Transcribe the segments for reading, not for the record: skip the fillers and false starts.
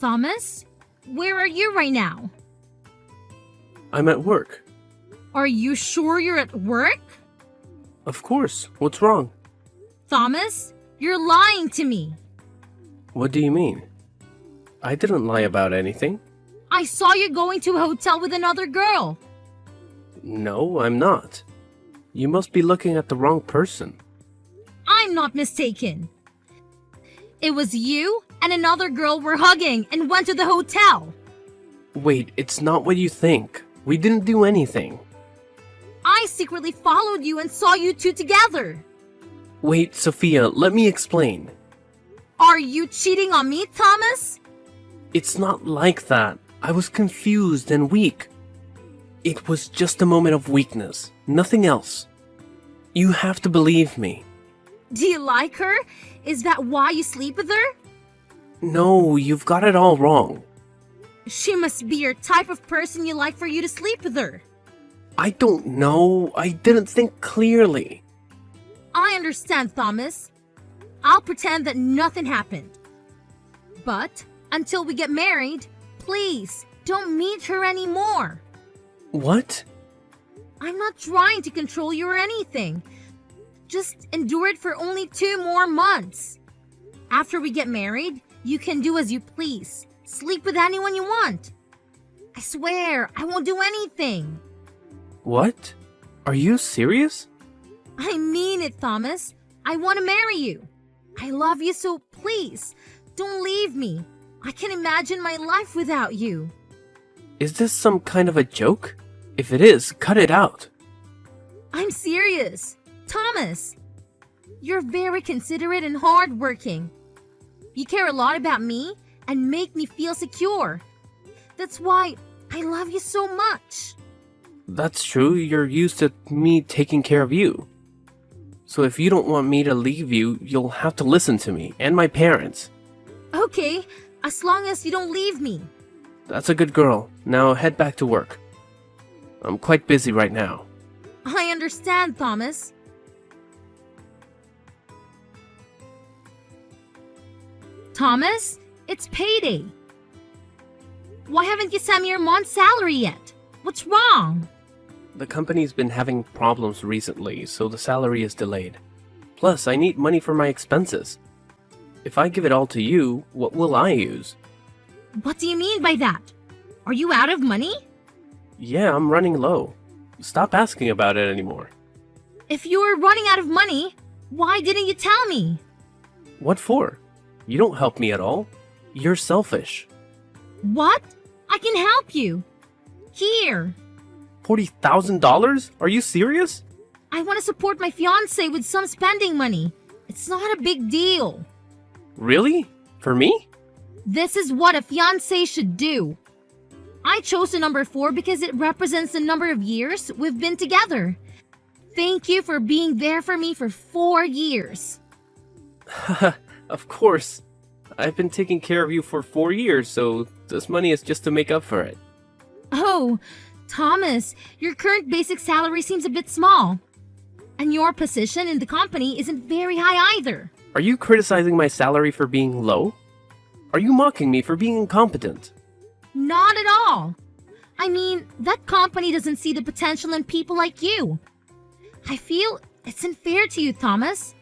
Thomas, where are you right now? I'm at work. Are you sure you're at work? Of course. What's wrong? Thomas, you're lying to me. What do you mean? I didn't lie about anything. I saw you going to a hotel with another girl. No, I'm not. You must be looking at the wrong person. I'm not mistaken. It was you and another girl were hugging and went to the hotel. Wait, it's not what you think. We didn't do anything. I secretly followed you and saw you two together. Wait, Sophia, let me explain. Are you cheating on me, Thomas? It's not like that. I was confused and weak. It was just a moment of weakness, nothing else. You have to believe me. Do you like her? Is that why you sleep with her? No, you've got it all wrong. She must be your type of person you like for you to sleep with her. I don't know. I didn't think clearly. I understand, Thomas. I'll pretend that nothing happened. But until we get married, please don't meet her anymore. What? I'm not trying to control you or anything. Just endure it for only 2 more months. After we get married, you can do as you please. Sleep with anyone you want. I swear, I won't do anything. What? Are you serious? I mean it, Thomas. I want to marry you. I love you, so please, don't leave me. I can't imagine my life without you. Is this some kind of a joke? If it is, cut it out. I'm serious. Thomas, you're very considerate and hardworking. You care a lot about me and make me feel secure. That's why I love you so much. That's true, you're used to me taking care of you. So if you don't want me to leave you, you'll have to listen to me and my parents. Okay, as long as you don't leave me. That's a good girl. Now head back to work. I'm quite busy right now. I understand, Thomas. Thomas, it's payday. Why haven't you sent me your month's salary yet? What's wrong? The company's been having problems recently, so the salary is delayed. Plus, I need money for my expenses. If I give it all to you, what will I use? What do you mean by that? Are you out of money? Yeah, I'm running low. Stop asking about it anymore. If you were running out of money, why didn't you tell me? What for? You don't help me at all. You're selfish. What? I can help you. Here. $40,000? Are you serious? I want to support my fiance with some spending money. It's not a big deal. Really? For me? This is what a fiance should do. I chose the number 4 because it represents the number of years we've been together. Thank you for being there for me for 4 years. Of course. I've been taking care of you for 4 years, so this money is just to make up for it. Oh, Thomas, your current basic salary seems a bit small. And your position in the company isn't very high either. Are you criticizing my salary for being low? Are you mocking me for being incompetent? Not at all. I mean, that company doesn't see the potential in people like you. I feel it's unfair to you, Thomas.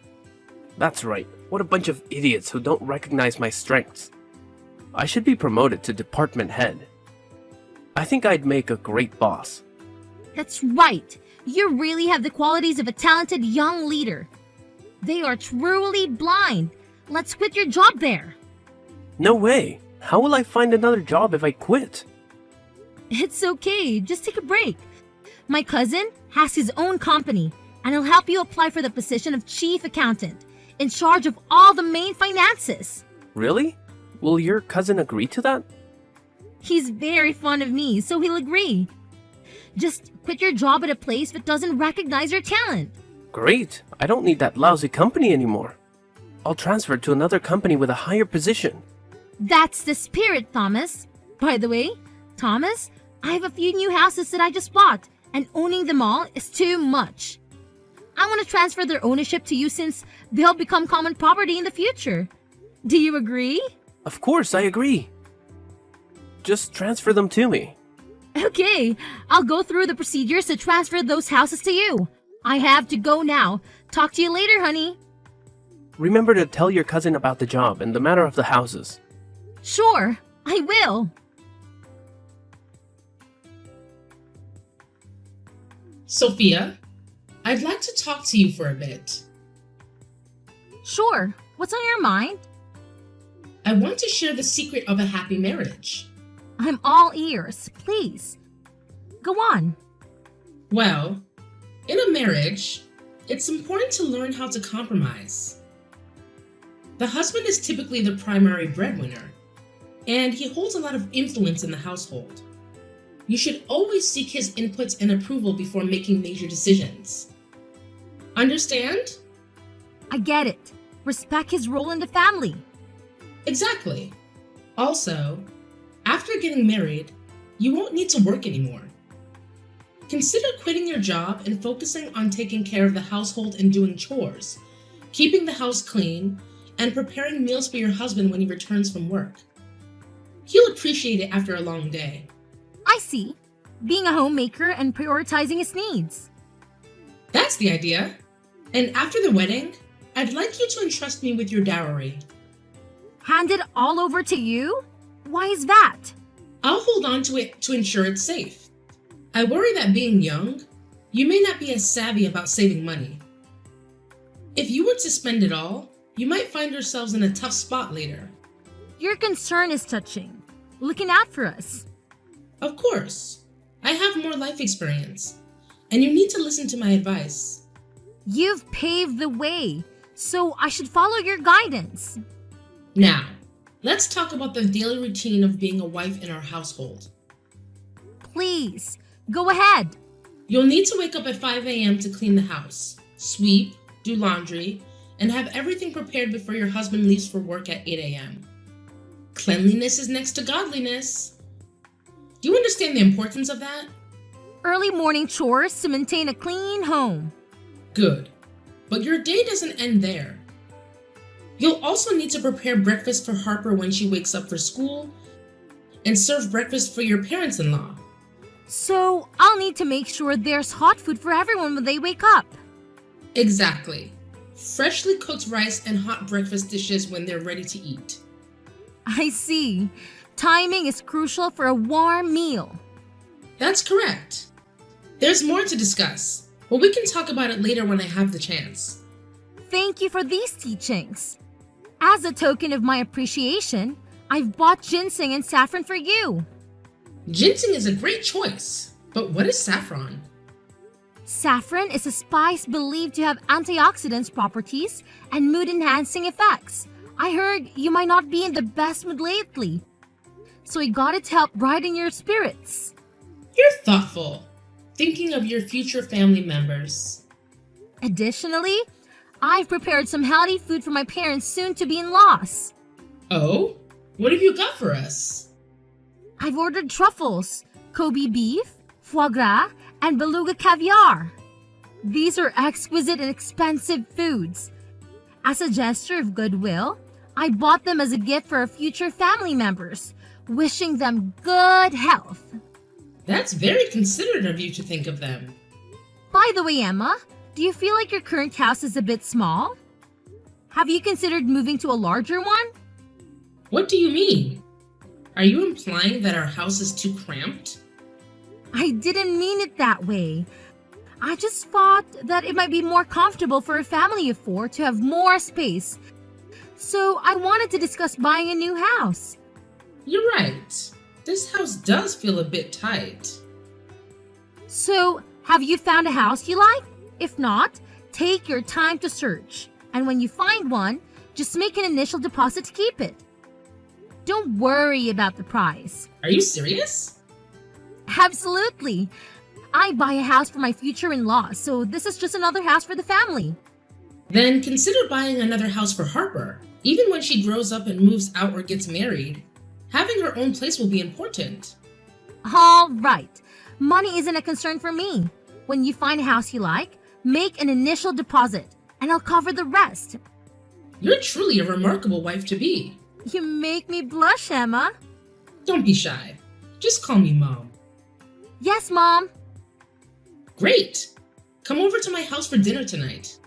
That's right. What a bunch of idiots who don't recognize my strengths. I should be promoted to department head. I think I'd make a great boss. That's right. You really have the qualities of a talented young leader. They are truly blind. Let's quit your job there. No way. How will I find another job if I quit? It's okay. Just take a break. My cousin has his own company, and he'll help you apply for the position of chief accountant, in charge of all the main finances. Really? Will your cousin agree to that? He's very fond of me, so he'll agree. Just quit your job at a place that doesn't recognize your talent. Great. I don't need that lousy company anymore. I'll transfer to another company with a higher position. That's the spirit, Thomas. By the way, Thomas, I have a few new houses that I just bought, and owning them all is too much. I want to transfer their ownership to you since they'll become common property in the future. Do you agree? Of course, I agree. just transfer them to me. Okay, I'll go through the procedures to transfer those houses to you. I have to go now. Talk to you later, honey. Remember to tell your cousin about the job and the matter of the houses. Sure, I will. Sophia, I'd like to talk to you for a bit. Sure, what's on your mind? I want to share the secret of a happy marriage. I'm all ears, please. Go on. Well, in a marriage, it's important to learn how to compromise. The husband is typically the primary breadwinner, and he holds a lot of influence in the household. You should always seek his inputs and approval before making major decisions. Understand? I get it. Respect his role in the family. Exactly. Also, after getting married, you won't need to work anymore. Consider quitting your job and focusing on taking care of the household and doing chores, keeping the house clean, and preparing meals for your husband when he returns from work. He'll appreciate it after a long day. I see. Being a homemaker and prioritizing his needs. That's the idea. And after the wedding, I'd like you to entrust me with your dowry. Hand it all over to you? Why is that? I'll hold on to it to ensure it's safe. I worry that being young, you may not be as savvy about saving money. If you were to spend it all, you might find yourselves in a tough spot later. Your concern is touching. Looking out for us. Of course, I have more life experience, and you need to listen to my advice. You've paved the way, so I should follow your guidance. Now, let's talk about the daily routine of being a wife in our household. Please, go ahead. You'll need to wake up at 5 a.m. to clean the house, sweep, do laundry, and have everything prepared before your husband leaves for work at 8 a.m. Cleanliness is next to godliness. Do you understand the importance of that? Early morning chores to maintain a clean home. Good. But your day doesn't end there. You'll also need to prepare breakfast for Harper when she wakes up for school and serve breakfast for your parents-in-law. So I'll need to make sure there's hot food for everyone when they wake up. Exactly. Freshly cooked rice and hot breakfast dishes when they're ready to eat. I see. Timing is crucial for a warm meal. That's correct. There's more to discuss, but we can talk about it later when I have the chance. Thank you for these teachings. As a token of my appreciation, I've bought ginseng and saffron for you. Ginseng is a great choice, but what is saffron? Saffron is a spice believed to have antioxidants properties and mood-enhancing effects. I heard you might not be in the best mood lately, so I got it to help brighten your spirits. You're thoughtful, thinking of your future family members. Additionally, I've prepared some healthy food for my parents soon to be in-laws. Oh? What have you got for us? I've ordered truffles, Kobe beef, foie gras, and beluga caviar. These are exquisite and expensive foods. As a gesture of goodwill, I bought them as a gift for our future family members, wishing them good health. That's very considerate of you to think of them. By the way, Emma, do you feel like your current house is a bit small? Have you considered moving to a larger one? What do you mean? Are you implying that our house is too cramped? I didn't mean it that way. I just thought that it might be more comfortable for a family of 4 to have more space. So I wanted to discuss buying a new house. You're right. This house does feel a bit tight. So, have you found a house you like? If not, take your time to search. And when you find one, just make an initial deposit to keep it. Don't worry about the price. Are you serious? Absolutely. I buy a house for my future in-laws, so this is just another house for the family. Then consider buying another house for Harper. Even when she grows up and moves out or gets married, having her own place will be important. All right. Money isn't a concern for me. When you find a house you like, make an initial deposit, and I'll cover the rest. You're truly a remarkable wife to be. You make me blush, Emma. Don't be shy. Just call me Mom. Yes, Mom. Great! Come over to my house for dinner tonight.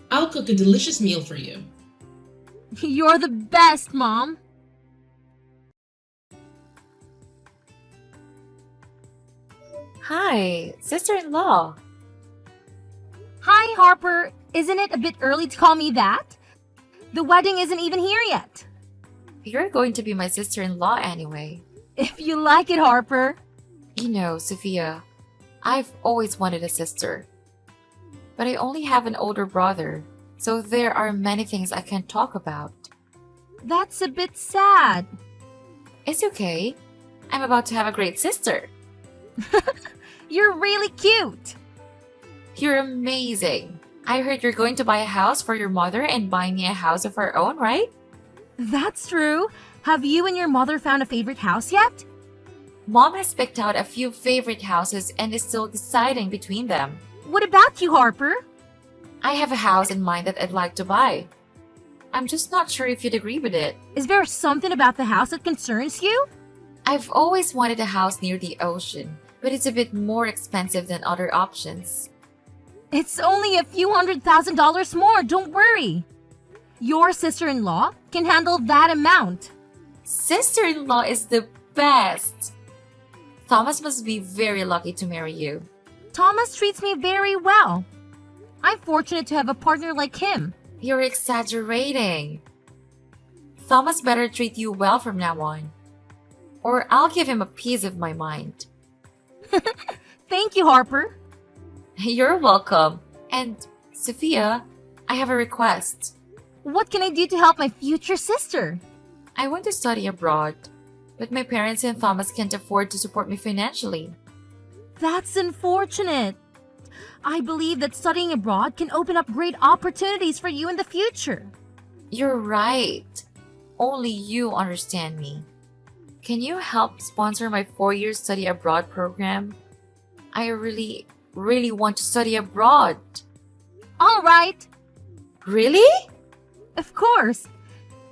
I'll cook a delicious meal for you. You're the best, Mom. Hi, sister-in-law. Hi, Harper. Isn't it a bit early to call me that? The wedding isn't even here yet. You're going to be my sister-in-law anyway. If you like it, Harper. You know, Sophia, I've always wanted a sister. But I only have an older brother, so there are many things I can't talk about. That's a bit sad. It's okay. I'm about to have a great sister. You're really cute. You're amazing. I heard you're going to buy a house for your mother and buy me a house of her own, right? That's true. Have you and your mother found a favorite house yet? Mom has picked out a few favorite houses and is still deciding between them. What about you, Harper? I have a house in mind that I'd like to buy. I'm just not sure if you'd agree with it. Is there something about the house that concerns you? I've always wanted a house near the ocean, but it's a bit more expensive than other options. It's only a few $100,000 more, don't worry. Your sister-in-law can handle that amount. Sister-in-law is the best! Thomas must be very lucky to marry you. Thomas treats me very well. I'm fortunate to have a partner like him. You're exaggerating. Thomas better treat you well from now on, or I'll give him a piece of my mind. Thank you, Harper. You're welcome. And, Sophia, I have a request. What can I do to help my future sister? I want to study abroad, but my parents and Thomas can't afford to support me financially. That's unfortunate. I believe that studying abroad can open up great opportunities for you in the future. You're right. Only you understand me. Can you help sponsor my 4-year study abroad program? I really want to study abroad. All right. Really? Of course.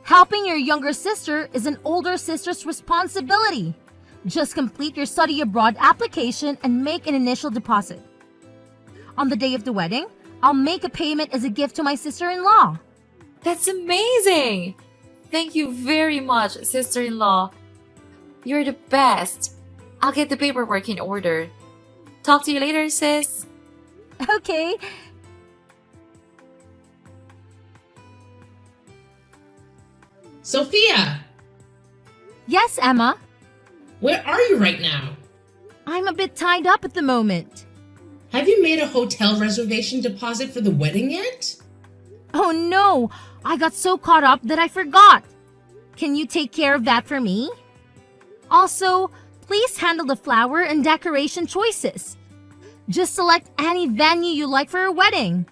Helping your younger sister is an older sister's responsibility. Just complete your study abroad application and make an initial deposit. On the day of the wedding, I'll make a payment as a gift to my sister-in-law. That's amazing! Thank you very much, sister-in-law. You're the best. I'll get the paperwork in order. Talk to you later, sis. Okay. Sophia! Yes, Emma. Where are you right now? I'm a bit tied up at the moment. Have you made a hotel reservation deposit for the wedding yet? Oh no, I got so caught up that I forgot. Can you take care of that for me? Also, please handle the flower and decoration choices. Just select any venue you like for your wedding.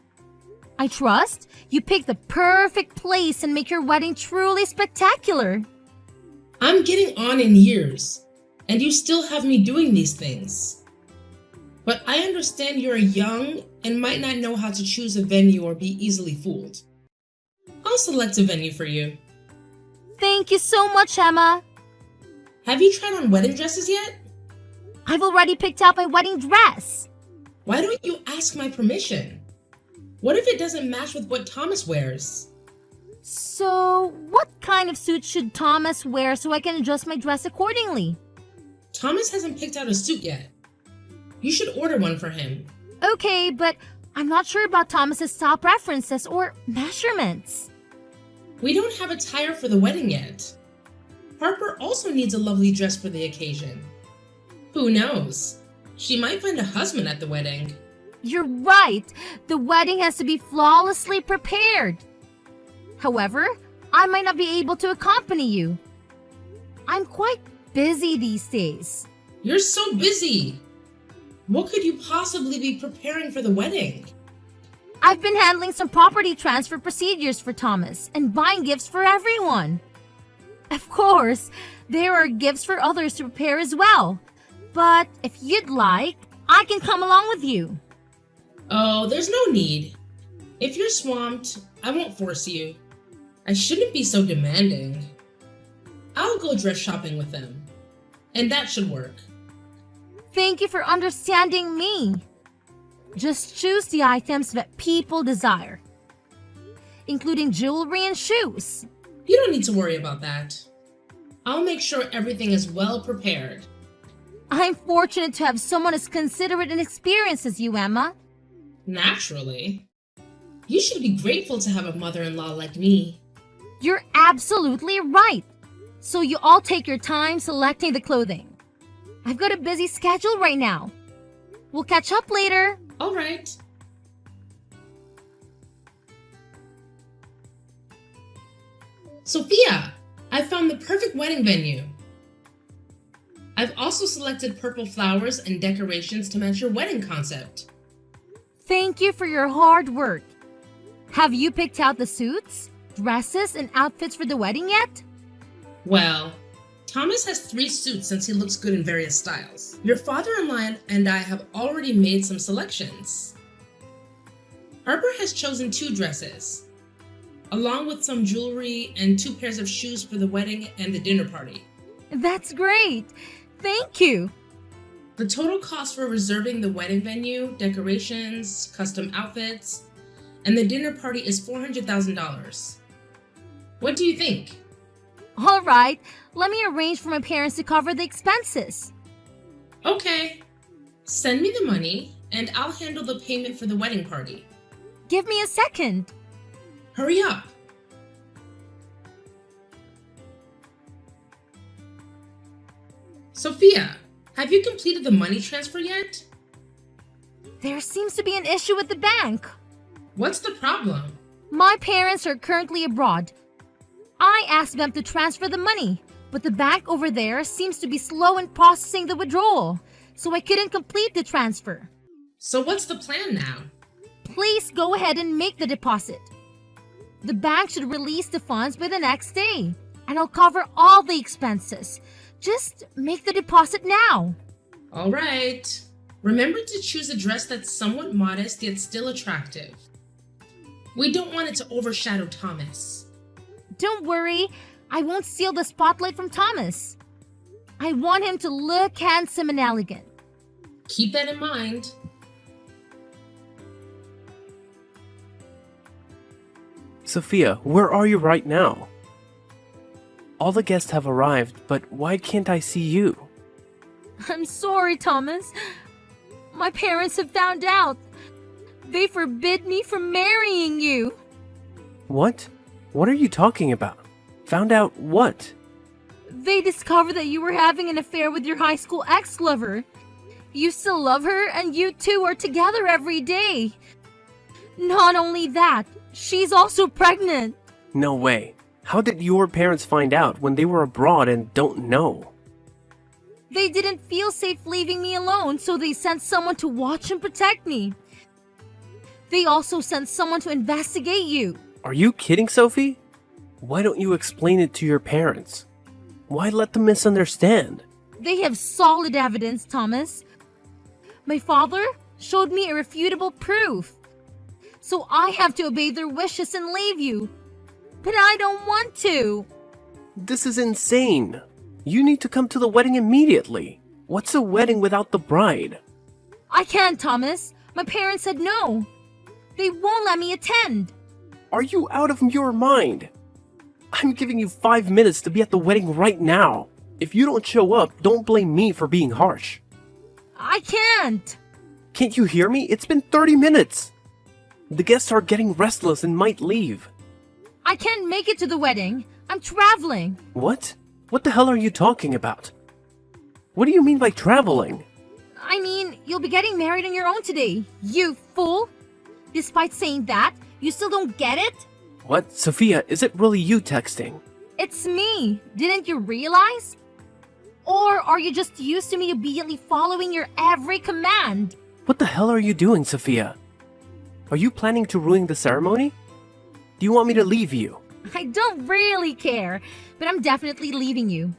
I trust you pick the perfect place and make your wedding truly spectacular. I'm getting on in years, and you still have me doing these things. But I understand you're young and might not know how to choose a venue or be easily fooled. I'll select a venue for you. Thank you so much, Emma. Have you tried on wedding dresses yet? I've already picked out my wedding dress. Why don't you ask my permission? What if it doesn't match with what Thomas wears? So, what kind of suit should Thomas wear so I can adjust my dress accordingly? Thomas hasn't picked out a suit yet. You should order one for him. Okay, but I'm not sure about Thomas's style preferences or measurements. We don't have attire for the wedding yet. Harper also needs a lovely dress for the occasion. Who knows? She might find a husband at the wedding. You're right. The wedding has to be flawlessly prepared. However, I might not be able to accompany you. I'm quite busy these days. You're so busy. What could you possibly be preparing for the wedding? I've been handling some property transfer procedures for Thomas and buying gifts for everyone. Of course, there are gifts for others to prepare as well. But if you'd like, I can come along with you. Oh, there's no need. If you're swamped, I won't force you. I shouldn't be so demanding. I'll go dress shopping with them. and that should work. Thank you for understanding me. Just choose the items that people desire, including jewelry and shoes. You don't need to worry about that. I'll make sure everything is well prepared. I'm fortunate to have someone as considerate and experienced as you, Emma. Naturally. You should be grateful to have a mother-in-law like me. You're absolutely right. So you all take your time selecting the clothing. I've got a busy schedule right now. We'll catch up later. All right. Sophia, I found the perfect wedding venue. I've also selected purple flowers and decorations to match your wedding concept. Thank you for your hard work. Have you picked out the suits, dresses, and outfits for the wedding yet? Well, Thomas has 3 suits since he looks good in various styles. Your father-in-law and I have already made some selections. Harper has chosen 2 dresses, along with some jewelry and 2 pairs of shoes for the wedding and the dinner party. That's great. Thank you. The total cost for reserving the wedding venue, decorations, custom outfits, and the dinner party is $400,000. What do you think? All right, let me arrange for my parents to cover the expenses. Okay. Send me the money, and I'll handle the payment for the wedding party. Give me a second. Hurry up. Sophia, have you completed the money transfer yet? There seems to be an issue with the bank. What's the problem? My parents are currently abroad. I asked them to transfer the money, but the bank over there seems to be slow in processing the withdrawal, so I couldn't complete the transfer. So what's the plan now? Please go ahead and make the deposit. The bank should release the funds by the next day, and I'll cover all the expenses. Just make the deposit now. All right. Remember to choose a dress that's somewhat modest yet still attractive. We don't want it to overshadow Thomas. Don't worry, I won't steal the spotlight from Thomas. I want him to look handsome and elegant. Keep that in mind. Sophia, where are you right now? All the guests have arrived, but why can't I see you? I'm sorry, Thomas. My parents have found out. They forbid me from marrying you. What? What are you talking about? Found out what? They discovered that you were having an affair with your high school ex-lover. You still love her, and you two are together every day. Not only that, she's also pregnant. No way. How did your parents find out when they were abroad and don't know? They didn't feel safe leaving me alone, so they sent someone to watch and protect me. They also sent someone to investigate you. Are you kidding, Sophie? Why don't you explain it to your parents? Why let them misunderstand? They have solid evidence, Thomas. My father showed me irrefutable proof. So I have to obey their wishes and leave you. But I don't want to. This is insane. You need to come to the wedding immediately. What's a wedding without the bride? I can't, Thomas. My parents said no. They won't let me attend. Are you out of your mind? I'm giving you 5 minutes to be at the wedding right now. If you don't show up, don't blame me for being harsh. I can't. Can't you hear me? It's been 30 minutes. The guests are getting restless and might leave. I can't make it to the wedding. I'm traveling. What? What the hell are you talking about? What do you mean by traveling? I mean, you'll be getting married on your own today, you fool. Despite saying that, you still don't get it? What? Sophia, is it really you texting? It's me. Didn't you realize? Or are you just used to me obediently following your every command? What the hell are you doing, Sophia? Are you planning to ruin the ceremony? Do you want me to leave you? I don't really care, but I'm definitely leaving you.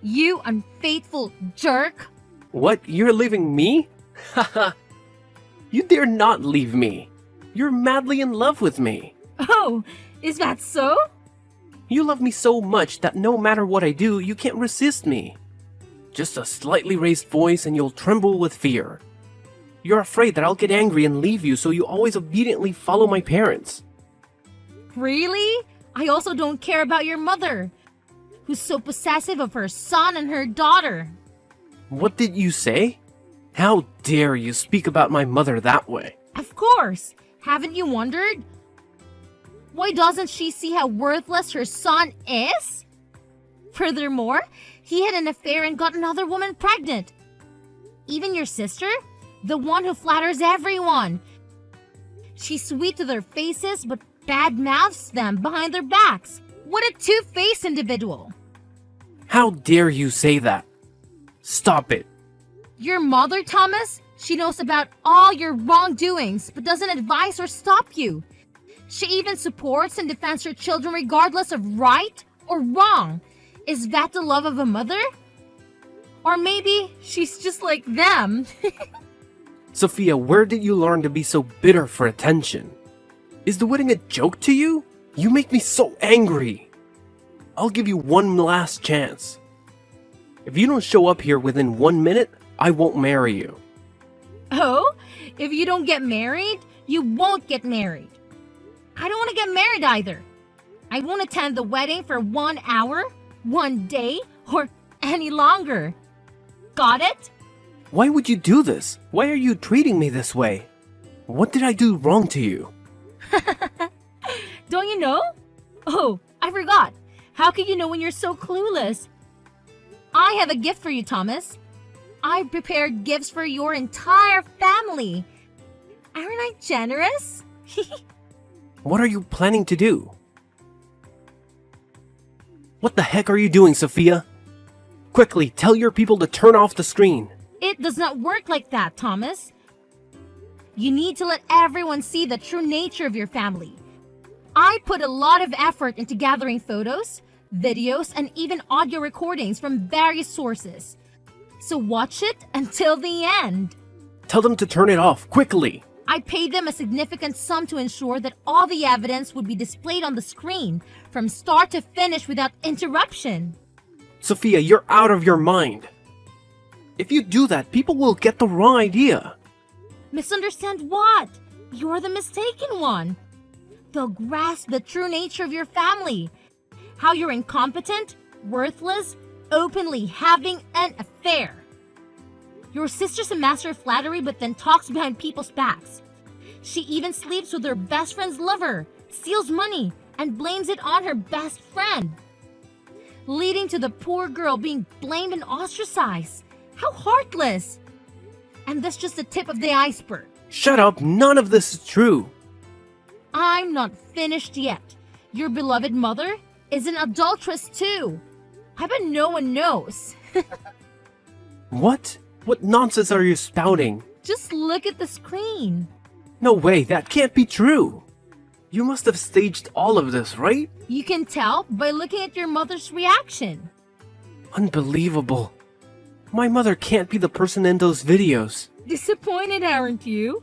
You unfaithful jerk. What? You're leaving me? Haha. You dare not leave me. You're madly in love with me. Oh, is that so? You love me so much that no matter what I do, you can't resist me. Just a slightly raised voice and you'll tremble with fear. You're afraid that I'll get angry and leave you, so you always obediently follow my parents. Really? I also don't care about your mother, who's so possessive of her son and her daughter. What did you say? How dare you speak about my mother that way? Of course. Haven't you wondered? Why doesn't she see how worthless her son is? Furthermore, he had an affair and got another woman pregnant. Even your sister, the one who flatters everyone. She's sweet to their faces but bad mouths them behind their backs. What a two-faced individual. How dare you say that? Stop it. Your mother, Thomas, she knows about all your wrongdoings but doesn't advise or stop you. She even supports and defends her children regardless of right or wrong. Is that the love of a mother? Or maybe she's just like them. Sophia, where did you learn to be so bitter for attention? Is the wedding a joke to you? You make me so angry. I'll give you one last chance. If you don't show up here within 1 minute, I won't marry you. Oh, if you don't get married, you won't get married. I don't want to get married either. I won't attend the wedding for 1 hour, 1 day, or any longer. Got it? Why would you do this? Why are you treating me this way? What did I do wrong to you? Don't you know? Oh, I forgot. How could you know when you're so clueless? I have a gift for you, Thomas. I prepared gifts for your entire family. Aren't I generous? What are you planning to do? What the heck are you doing, Sophia? Quickly, tell your people to turn off the screen. It does not work like that, Thomas. You need to let everyone see the true nature of your family. I put a lot of effort into gathering photos, videos, and even audio recordings from various sources. So watch it until the end. Tell them to turn it off, quickly. I paid them a significant sum to ensure that all the evidence would be displayed on the screen from start to finish without interruption. Sophia, you're out of your mind. If you do that, people will get the wrong idea. Misunderstand what? You're the mistaken one. They'll grasp the true nature of your family. How you're incompetent, worthless, openly having an affair. Your sister's a master of flattery but then talks behind people's backs. She even sleeps with her best friend's lover, steals money, and blames it on her best friend, leading to the poor girl being blamed and ostracized. How heartless! And that's just the tip of the iceberg. Shut up, none of this is true. I'm not finished yet. Your beloved mother is an adulteress too. I bet no one knows. What? What nonsense are you spouting? Just look at the screen. No way, that can't be true. You must have staged all of this, right? You can tell by looking at your mother's reaction. Unbelievable. My mother can't be the person in those videos. Disappointed, aren't you?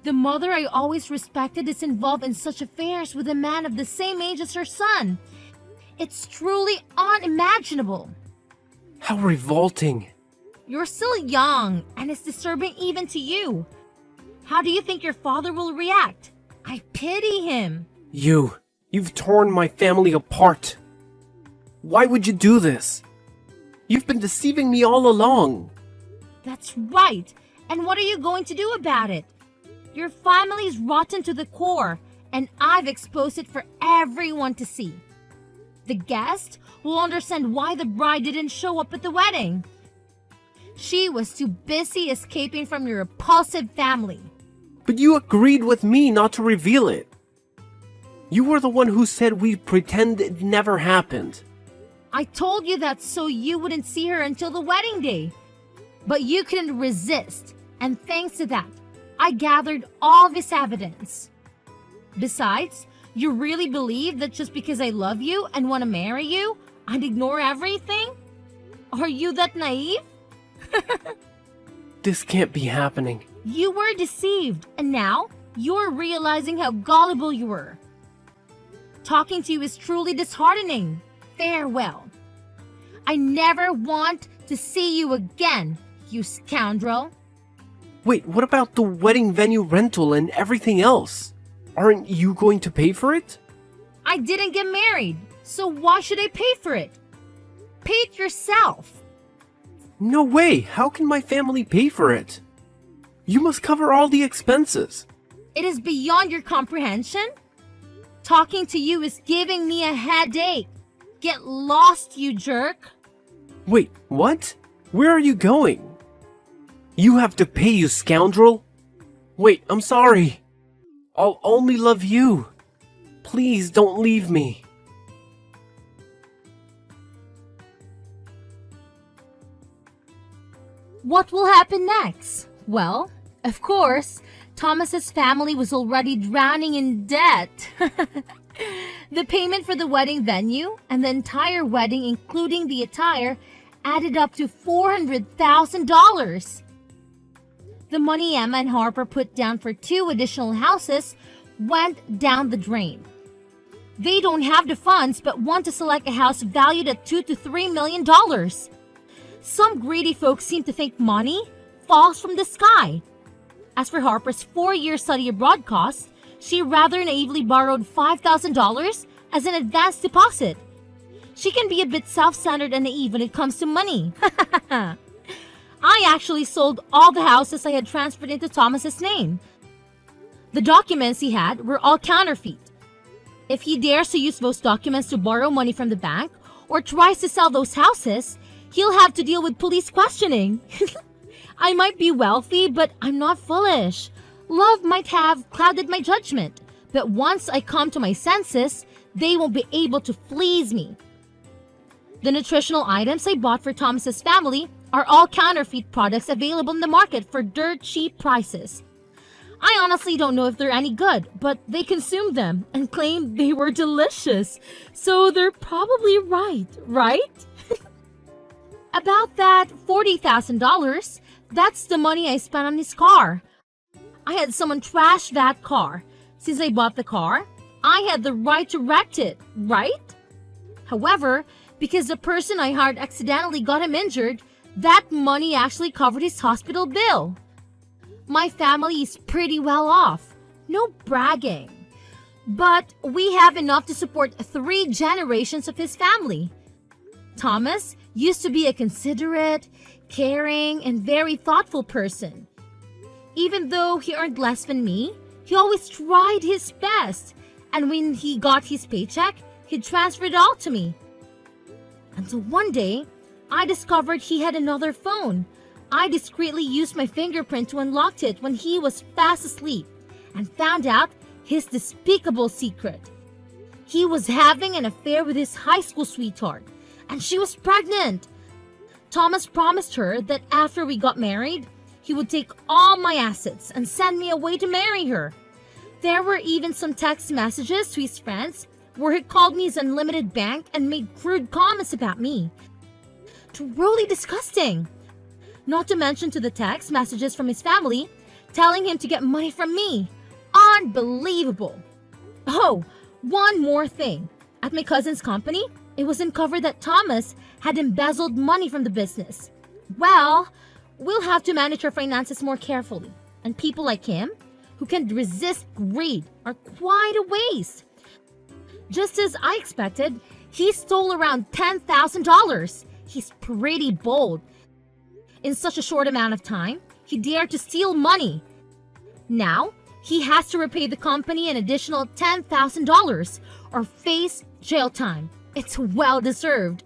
The mother I always respected is involved in such affairs with a man of the same age as her son. It's truly unimaginable. How revolting. You're still young, and it's disturbing even to you. How do you think your father will react? I pity him. You've torn my family apart. Why would you do this? You've been deceiving me all along. That's right. And what are you going to do about it? Your family's rotten to the core, and I've exposed it for everyone to see. The guest will understand why the bride didn't show up at the wedding. She was too busy escaping from your repulsive family. But you agreed with me not to reveal it. You were the one who said we'd pretend it never happened. I told you that so you wouldn't see her until the wedding day. But you couldn't resist, and thanks to that, I gathered all this evidence. Besides, you really believe that just because I love you and want to marry you, I'd ignore everything? Are you that naive? This can't be happening. You were deceived, and now you're realizing how gullible you were. Talking to you is truly disheartening. Farewell. I never want to see you again, you scoundrel. Wait, what about the wedding venue rental and everything else? Aren't you going to pay for it? I didn't get married, so why should I pay for it? Pay it yourself. No way! How can my family pay for it? You must cover all the expenses. It is beyond your comprehension. Talking to you is giving me a headache. Get lost, you jerk. Wait, what? Where are you going? You have to pay, you scoundrel! Wait, I'm sorry. I'll only love you. Please don't leave me. What will happen next? Well, of course, Thomas's family was already drowning in debt. The payment for the wedding venue and the entire wedding, including the attire, added up to $400,000. The money Emma and Harper put down for 2 additional houses went down the drain. They don't have the funds but want to select a house valued at $2 to $3 million. Some greedy folks seem to think money falls from the sky. As for Harper's 4-year study abroad costs, she rather naively borrowed $5,000 as an advance deposit. She can be a bit self-centered and naive when it comes to money. I actually sold all the houses I had transferred into Thomas's name. The documents he had were all counterfeit. If he dares to use those documents to borrow money from the bank or tries to sell those houses, he'll have to deal with police questioning. I might be wealthy, but I'm not foolish. Love might have clouded my judgment, but once I come to my senses, they won't be able to fleece me. The nutritional items I bought for Thomas's family are all counterfeit products available in the market for dirt cheap prices. I honestly don't know if they're any good, but they consumed them and claimed they were delicious. So they're probably right? About that $40,000, that's the money I spent on his car. I had someone trash that car. Since I bought the car, I had the right to wreck it, right? However, because the person I hired accidentally got him injured, that money actually covered his hospital bill. My family is pretty well off. No bragging. But we have enough to support 3 generations of his family. Thomas used to be a considerate, caring, and very thoughtful person. Even though he earned less than me, he always tried his best. And when he got his paycheck, he transferred it all to me. Until one day, I discovered he had another phone. I discreetly used my fingerprint to unlock it when he was fast asleep and found out his despicable secret. He was having an affair with his high school sweetheart, and she was pregnant. Thomas promised her that after we got married, he would take all my assets and send me away to marry her. There were even some text messages to his friends where he called me his unlimited bank and made crude comments about me. Truly disgusting. Not to mention to the text messages from his family telling him to get money from me. Unbelievable. Oh, one more thing. At my cousin's company, it was uncovered that Thomas had embezzled money from the business. Well, we'll have to manage our finances more carefully. And people like him, who can resist greed, are quite a waste. Just as I expected, he stole around $10,000. He's pretty bold. In such a short amount of time, he dared to steal money. Now, he has to repay the company an additional $10,000 or face jail time. It's well deserved.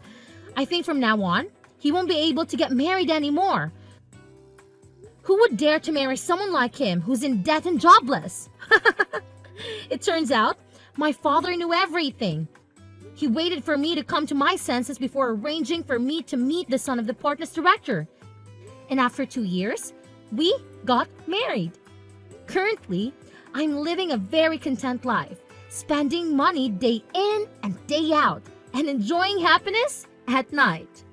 I think from now on, he won't be able to get married anymore. Who would dare to marry someone like him who's in debt and jobless? It turns out, my father knew everything. He waited for me to come to my senses before arranging for me to meet the son of the partner's director. And after 2 years, we got married. Currently, I'm living a very content life, spending money day in and day out, and enjoying happiness at night.